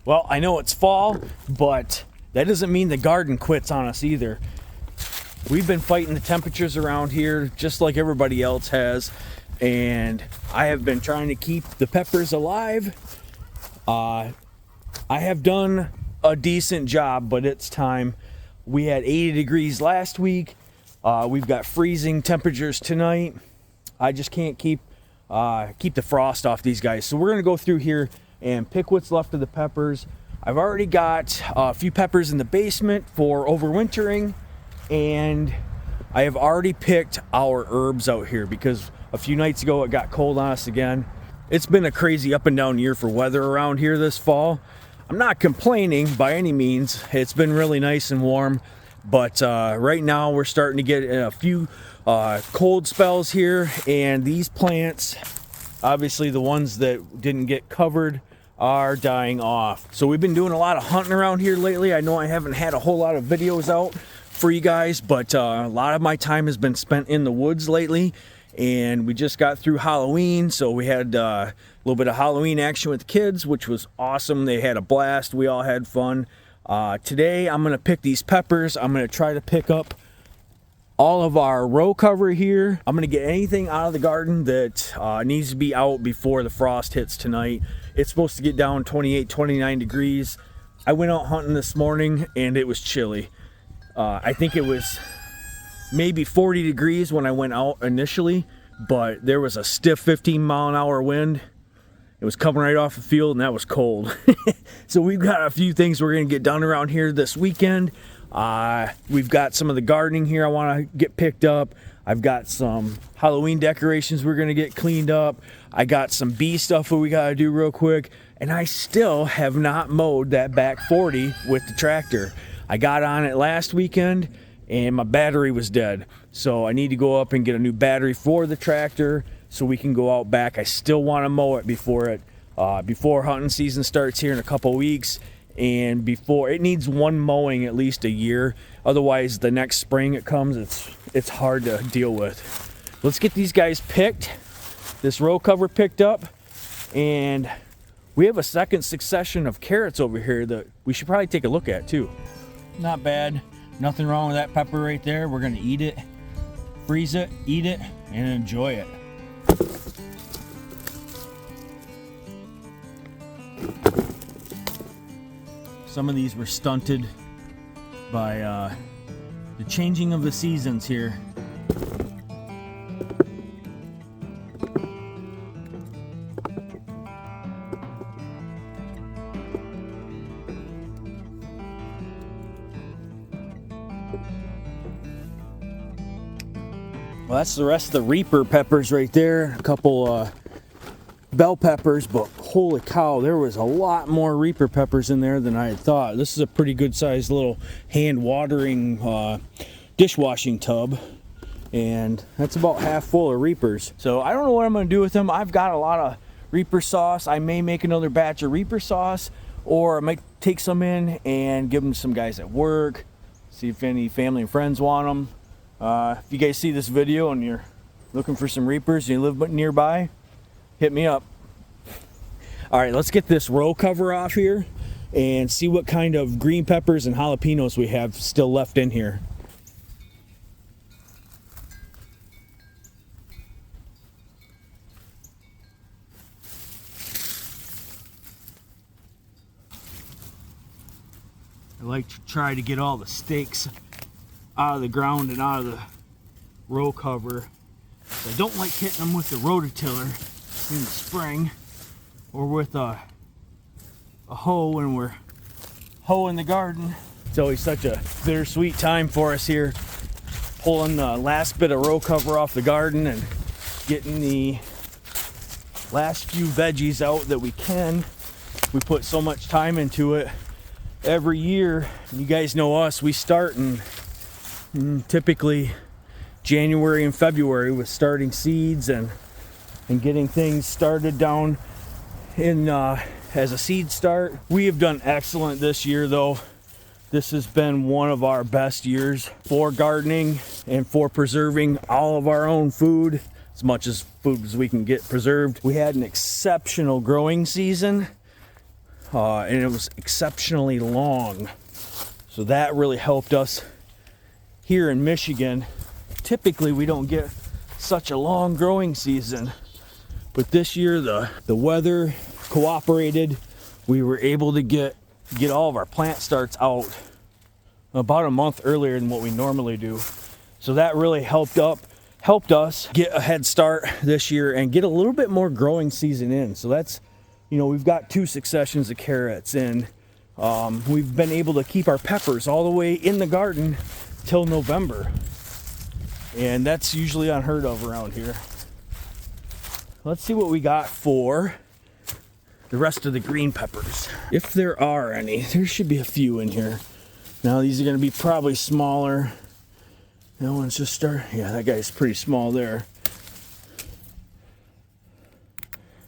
Well, I know it's fall, but that doesn't mean the garden quits on us either. We've been fighting the temperatures around here just like everybody else has, and I have been trying to keep the peppers alive. I have done a decent job, but it's time. We had 80 degrees last week. We've got freezing temperatures tonight. I just can't keep the frost off these guys. So we're gonna go through here and pick what's left of the peppers. I've already got a few peppers in the basement for overwintering, and I have already picked our herbs out here because a few nights ago it got cold on us again. It's been a crazy up and down year for weather around here this fall. I'm not complaining by any means. It's been really nice and warm, but right now we're starting to get a few cold spells here, and these plants, obviously the ones that didn't get covered, are dying off. So we've been doing a lot of hunting around here lately. I know I haven't had a whole lot of videos out for you guys, but a lot of my time has been spent in the woods lately, and we just got through Halloween, so we had a little bit of Halloween action with the kids, which was awesome. They had a blast. We all had fun. Today I'm gonna pick these peppers. I'm gonna try to pick up all of our row cover here. I'm gonna get anything out of the garden that needs to be out before the frost hits tonight. It's supposed to get down 28, 29 degrees. I went out hunting this morning and it was chilly. I think it was maybe 40 degrees when I went out initially, but there was a stiff 15-mile-an-hour wind. It was coming right off the field, and that was cold. So we've got a few things we're gonna get done around here this weekend. We've got some of the gardening here I want to get picked up. I've got some Halloween decorations we're gonna get cleaned up. I got some bee stuff that we gotta do real quick, and I still have not mowed that back 40 with the tractor. I got on it last weekend and my battery was dead, so I need to go up and get a new battery for the tractor so we can go out back. I still want to mow it before hunting season starts here in a couple weeks, and before it needs one mowing at least a year. Otherwise, the next spring it comes, it's hard to deal with. Let's get these guys picked, this row cover picked up, and we have a second succession of carrots over here that we should probably take a look at too. Not bad, nothing wrong with that pepper right there. We're gonna eat it, freeze it, eat it, and enjoy it. Some of these were stunted by the changing of the seasons here. Well, that's the rest of the Reaper peppers right there. A couple bell peppers, but holy cow, there was a lot more Reaper peppers in there than I had thought. This is a pretty good sized little hand watering dishwashing tub, and that's about half full of Reapers. So I don't know what I'm gonna do with them. I've got a lot of Reaper sauce. I may make another batch of Reaper sauce, or I might take some in and give them to some guys at work, see if any family and friends want them. If you guys see this video and you're looking for some Reapers and you live nearby, hit me up. All right, let's get this row cover off here and see what kind of green peppers and jalapenos we have still left in here. I like to try to get all the stakes out of the ground and out of the row cover. I don't like hitting them with the rototiller in the spring or with a hoe when we're hoeing the garden. It's always such a bittersweet time for us here, pulling the last bit of row cover off the garden and getting the last few veggies out that we can. We put so much time into it every year. You guys know us, we start in typically January and February with starting seeds and getting things started down in as a seed start. We have done excellent this year though. This has been one of our best years for gardening and for preserving all of our own food, as much as food as we can get preserved. We had an exceptional growing season. and it was exceptionally long. So that really helped us here in Michigan. Typically we don't get such a long growing season, but this year the weather cooperated. We were able to get all of our plant starts out about a month earlier than what we normally do. So that really helped us get a head start this year and get a little bit more growing season in. So that's, you know, we've got 2 successions of carrots, and we've been able to keep our peppers all the way in the garden till November. And that's usually unheard of around here. Let's see what we got for the rest of the green peppers. If there are any, there should be a few in here. Now these are gonna be probably smaller. That one's just yeah, that guy's pretty small there.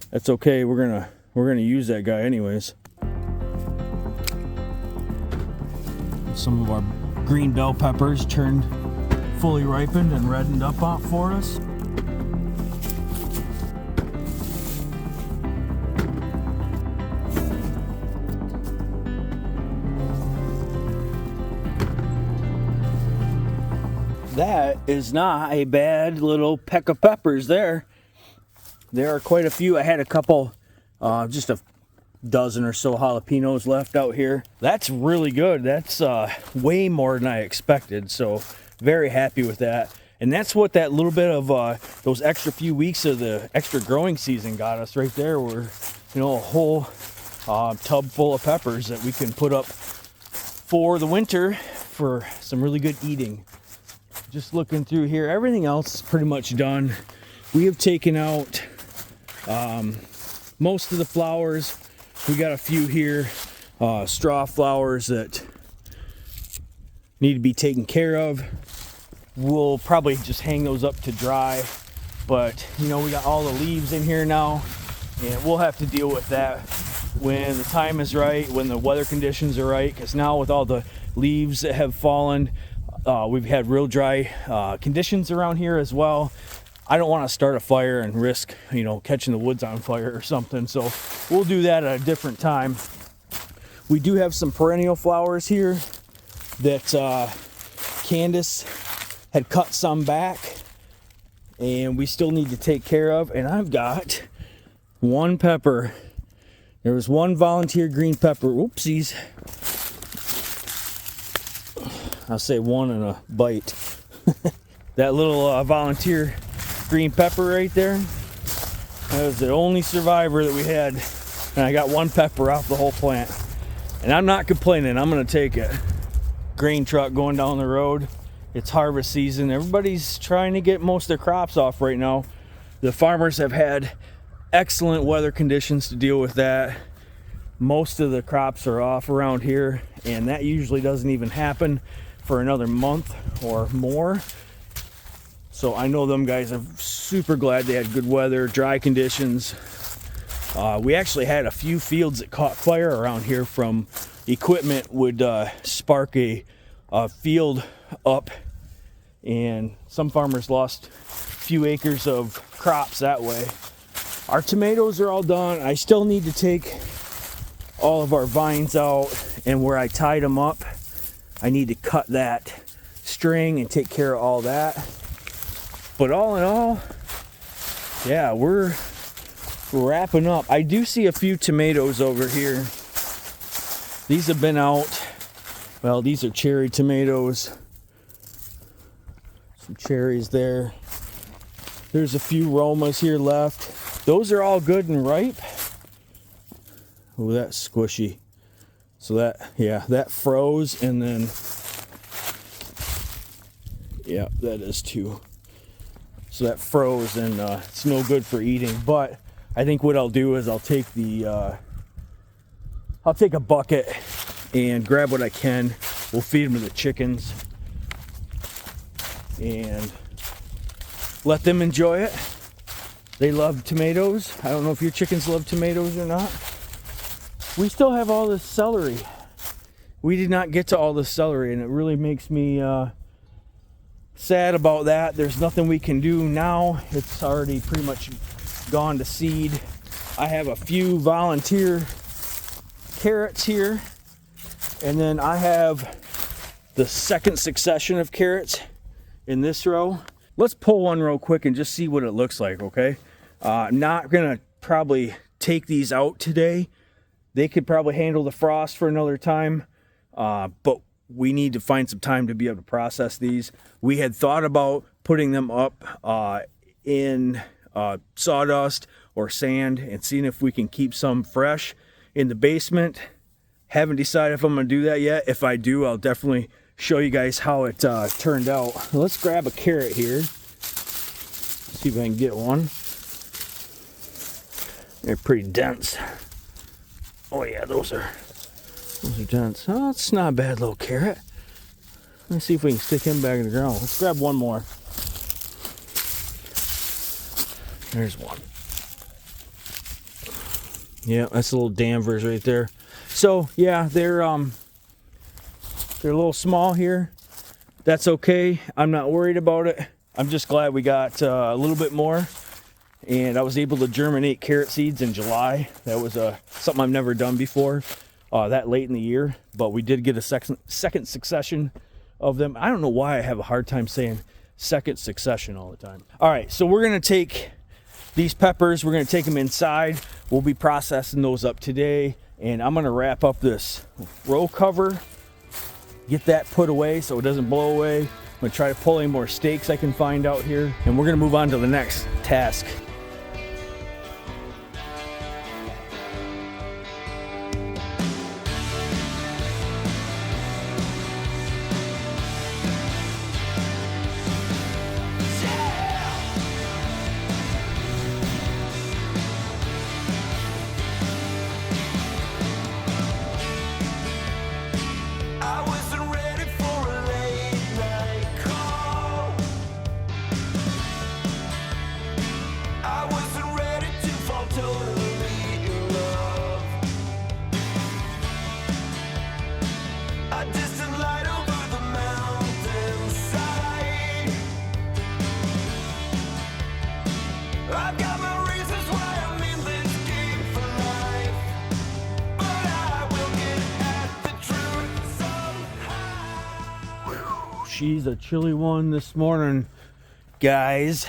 That's okay, we're gonna use that guy anyways. Some of our green bell peppers turned fully ripened and reddened up for us. That is not a bad little peck of peppers there. There are quite a few. I had a couple, just a dozen or so jalapenos left out here. That's really good. That's way more than I expected. So very happy with that. And that's what that little bit of those extra few weeks of the extra growing season got us right there. We're, you know, a whole tub full of peppers that we can put up for the winter for some really good eating. Just looking through here, everything else is pretty much done. We have taken out most of the flowers. We got a few here, straw flowers that need to be taken care of. We'll probably just hang those up to dry, but you know, we got all the leaves in here now, and we'll have to deal with that when the time is right, when the weather conditions are right, because now with all the leaves that have fallen, we've had real dry conditions around here as well. I don't want to start a fire and risk, you know, catching the woods on fire or something. So we'll do that at a different time. We do have some perennial flowers here that Candace had cut some back, and we still need to take care of. And I've got one pepper. There was one volunteer green pepper. Whoopsies. I'll say one in a bite. That little volunteer green pepper right there, that was the only survivor that we had, and I got one pepper off the whole plant, and I'm not complaining. I'm gonna take it. Grain truck going down the road. It's harvest season. Everybody's trying to get most of their crops off right now. The farmers have had excellent weather conditions to deal with that. Most of the crops are off around here, and that usually doesn't even happen for another month or more. So I know them guys are super glad they had good weather, dry conditions. We actually had a few fields that caught fire around here from equipment would spark a field up, and some farmers lost a few acres of crops that way. Our tomatoes are all done. I still need to take all of our vines out, and where I tied them up, I need to cut that string and take care of all that. But all in all, yeah, we're wrapping up. I do see a few tomatoes over here. These have been out. Well, these are cherry tomatoes. Some cherries there. There's a few Romas here left. Those are all good and ripe. Oh, that's squishy. So that, yeah, that froze, and then, yeah, that is too. So that froze, and it's no good for eating. But I think what I'll do is I'll take a bucket and grab what I can. We'll feed them to the chickens and let them enjoy it. They love tomatoes. I don't know if your chickens love tomatoes or not. We still have all this celery. We did not get to all the celery, and it really makes me sad about that. There's nothing we can do now. It's already pretty much gone to seed. I have a few volunteer carrots here, and then I have the second succession of carrots in this row. Let's pull one real quick and just see what it looks like, okay? I'm not gonna probably take these out today. They could probably handle the frost for another time, but we need to find some time to be able to process these. We had thought about putting them up in sawdust or sand and seeing if we can keep some fresh in the basement. Haven't decided if I'm gonna do that yet. If I do, I'll definitely show you guys how it turned out. Let's grab a carrot here. See if I can get one. They're pretty dense. Oh yeah, those are dense. Oh, it's not a bad little carrot. Let's see if we can stick him back in the ground. Let's grab one more. There's one. Yeah, that's a little Danvers right there. So yeah, they're a little small here. That's okay. I'm not worried about it. I'm just glad we got a little bit more, and I was able to germinate carrot seeds in July. That was something I've never done before, that late in the year. But we did get a second succession of them. I don't know why I have a hard time saying second succession all the time. All right, so we're gonna take these peppers. We're gonna take them inside. We'll be processing those up today, and I'm gonna wrap up this row cover, get that put away so it doesn't blow away. I'm gonna try to pull any more stakes I can find out here, and we're gonna move on to the next task. She's a chilly one this morning, guys.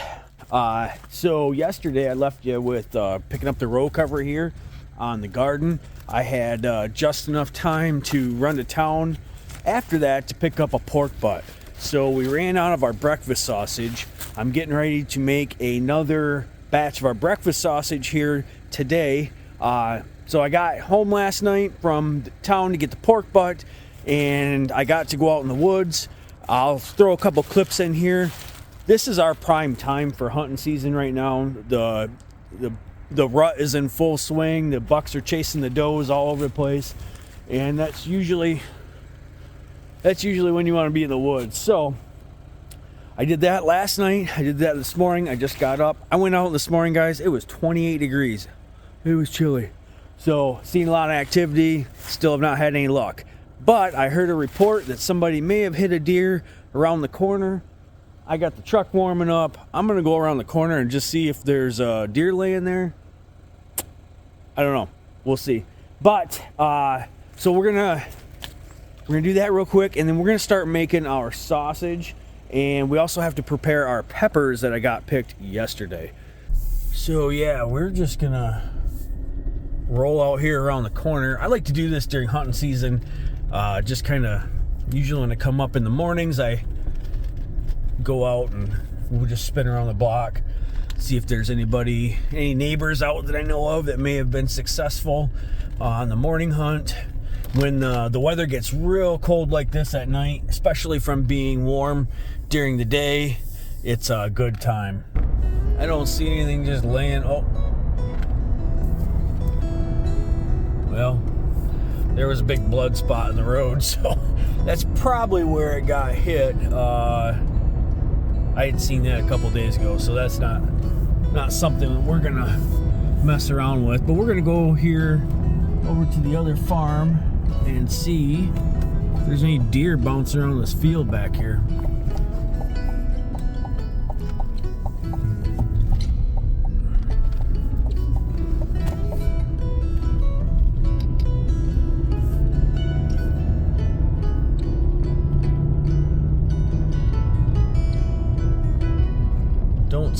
So yesterday I left you with picking up the row cover here on the garden. I had just enough time to run to town after that to pick up a pork butt. So we ran out of our breakfast sausage. I'm getting ready to make another batch of our breakfast sausage here today. So I got home last night from town to get the pork butt, and I got to go out in the woods. I'll throw a couple clips in here. This is our prime time for hunting season right now. The rut is in full swing. The bucks are chasing the does all over the place, and that's usually when you want to be in the woods. So I did that last night. I did that this morning. I just got up. I went out this morning, guys. It was 28 degrees. It was chilly. So seen a lot of activity. Still have not had any luck. But I heard a report that somebody may have hit a deer around the corner. I got the truck warming up. I'm gonna go around the corner and just see if there's a deer laying there. I don't know. We'll see. But so we're gonna do that real quick, and then we're gonna start making our sausage. And we also have to prepare our peppers that I got picked yesterday. So yeah, we're just gonna roll out here around the corner. I like to do this during hunting season. Just kind of, usually when I come up in the mornings, I go out and we'll just spin around the block, see if there's any neighbors out that I know of that may have been successful on the morning hunt. When the weather gets real cold like this at night, especially from being warm during the day, it's a good time. I don't see anything just laying. Oh, well, there was a big blood spot in the road, so that's probably where it got hit. I had seen that a couple days ago, so that's not something that we're gonna mess around with. But we're gonna go here over to the other farm and see if there's any deer bouncing around this field back here.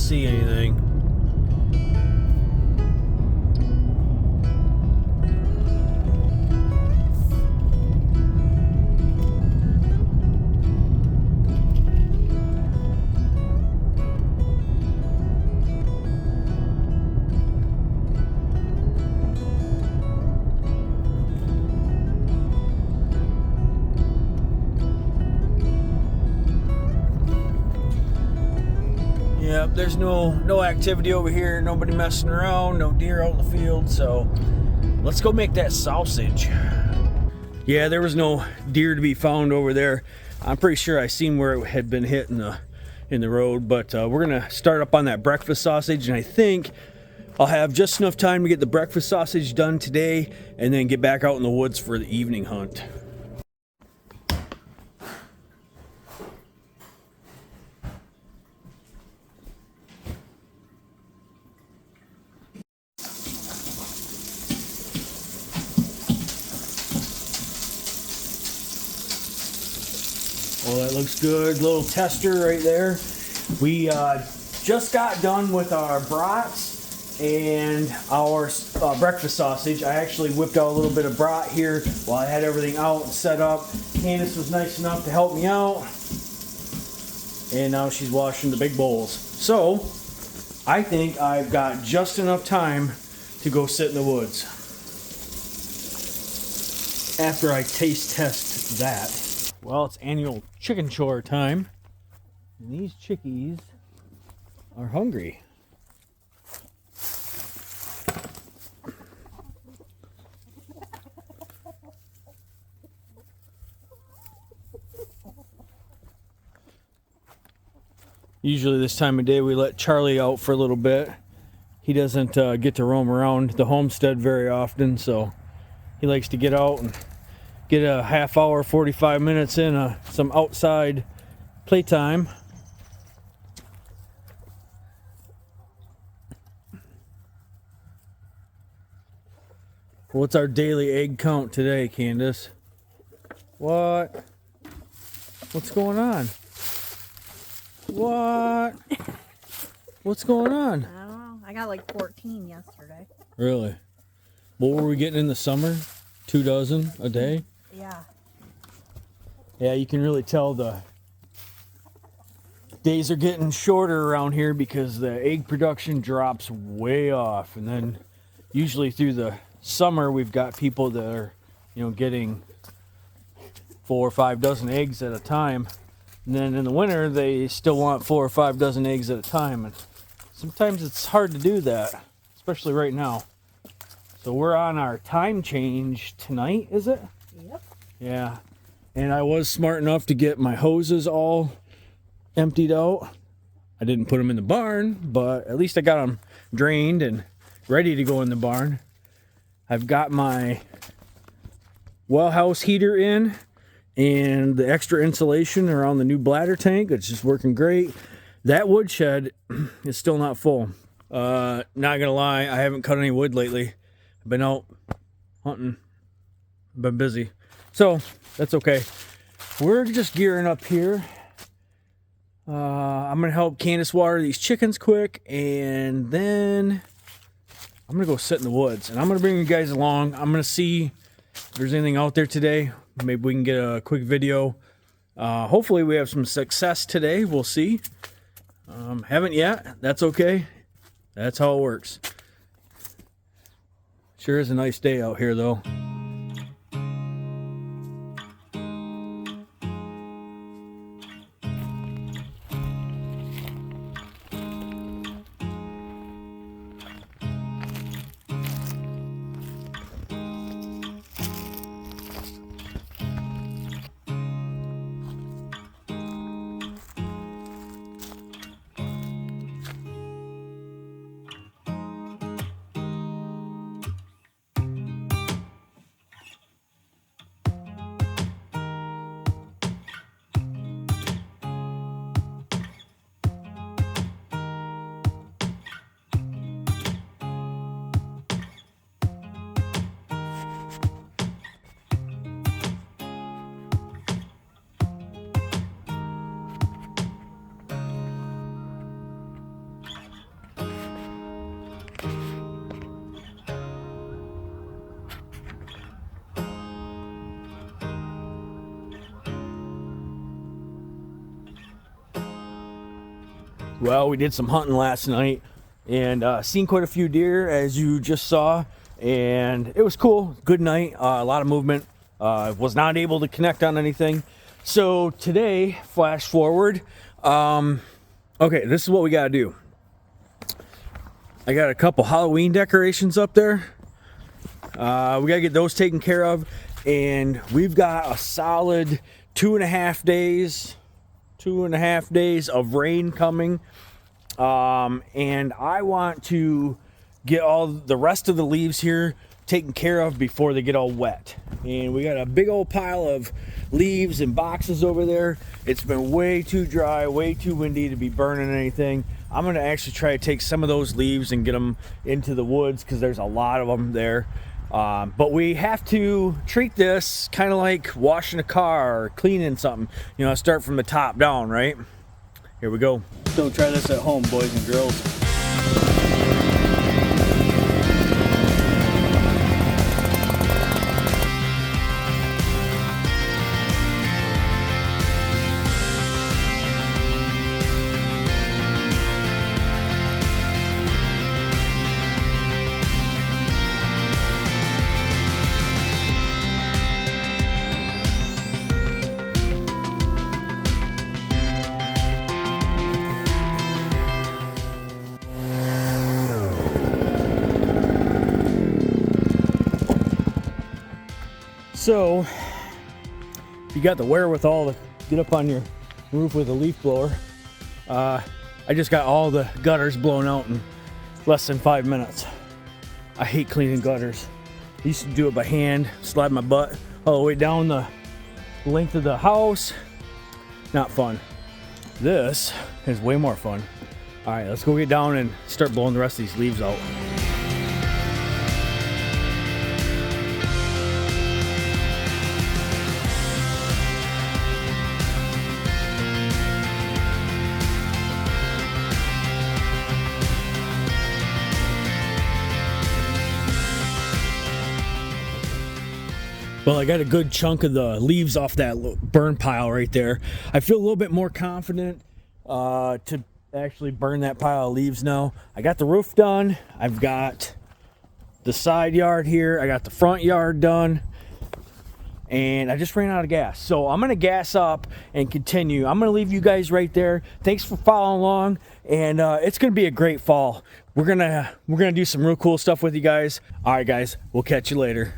see anything. Yep, there's no activity over here, nobody messing around, no deer out in the field, so let's go make that sausage. Yeah, there was no deer to be found over there. I'm pretty sure I seen where it had been hit in the road, but we're gonna start up on that breakfast sausage, and I think I'll have just enough time to get the breakfast sausage done today and then get back out in the woods for the evening hunt. Well, that looks good. Little tester right there. We just got done with our brats and our breakfast sausage. I actually whipped out a little bit of brat here while I had everything out and set up. Candace was nice enough to help me out. And now she's washing the big bowls. So, I think I've got just enough time to go sit in the woods. After I taste test that. Well, it's annual chicken chore time, and these chickies are hungry. Usually this time of day we let Charlie out for a little bit. He doesn't get to roam around the homestead very often, so he likes to get out and get a half hour, 45 minutes in some outside playtime. What's our daily egg count today, Candace? What? What's going on? What? What's going on? I don't know. I got like 14 yesterday. Really? What were we getting in the summer? 2 dozen a day? Yeah. Yeah, you can really tell the days are getting shorter around here because the egg production drops way off. And then usually through the summer, we've got people that are, getting 4 or 5 dozen eggs at a time. And then in the winter, they still want 4 or 5 dozen eggs at a time. And sometimes it's hard to do that, especially right now. So we're on our time change tonight, is it? Yep. Yeah. And I was smart enough to get my hoses all emptied out. I didn't put them in the barn, but at least I got them drained and ready to go in the barn. I've got my well house heater in and the extra insulation around the new bladder tank. It's just working great. That woodshed is still not full. Not gonna lie, I haven't cut any wood lately. I've been out hunting. I've been busy. So, that's okay. We're just gearing up here. I'm going to help Candace water these chickens quick, and then I'm going to go sit in the woods. And I'm going to bring you guys along. I'm going to see if there's anything out there today. Maybe we can get a quick video. Hopefully we have some success today. We'll see. Haven't yet. That's okay. That's how it works. Sure is a nice day out here, though. Well, we did some hunting last night and seen quite a few deer, as you just saw, and it was cool. Good night, a lot of movement. Was not able to connect on anything. So today, flash forward, okay, this is what we gotta do. I got a couple Halloween decorations up there. We gotta get those taken care of, and we've got a solid 2.5 days of rain coming, and I want to get all the rest of the leaves here taken care of before they get all wet. And we got a big old pile of leaves and boxes over there. It's been way too dry, way too windy to be burning anything. I'm gonna actually try to take some of those leaves and get them into the woods, because there's a lot of them there. But we have to treat this kind of like washing a car or cleaning something. You know, start from the top down, right? Here we go. Don't try this at home, boys and girls. So, if you got the wherewithal to get up on your roof with a leaf blower, I just got all the gutters blown out in less than 5 minutes. I hate cleaning gutters. I used to do it by hand, slide my butt all the way down the length of the house. Not fun. This is way more fun. All right, let's go get down and start blowing the rest of these leaves out. Well, I got a good chunk of the leaves off that burn pile right there. I feel a little bit more confident to actually burn that pile of leaves now. I got the roof done. I've got the side yard here. I got the front yard done. And I just ran out of gas. So I'm going to gas up and continue. I'm going to leave you guys right there. Thanks for following along. And it's going to be a great fall. We're gonna do some real cool stuff with you guys. All right, guys. We'll catch you later.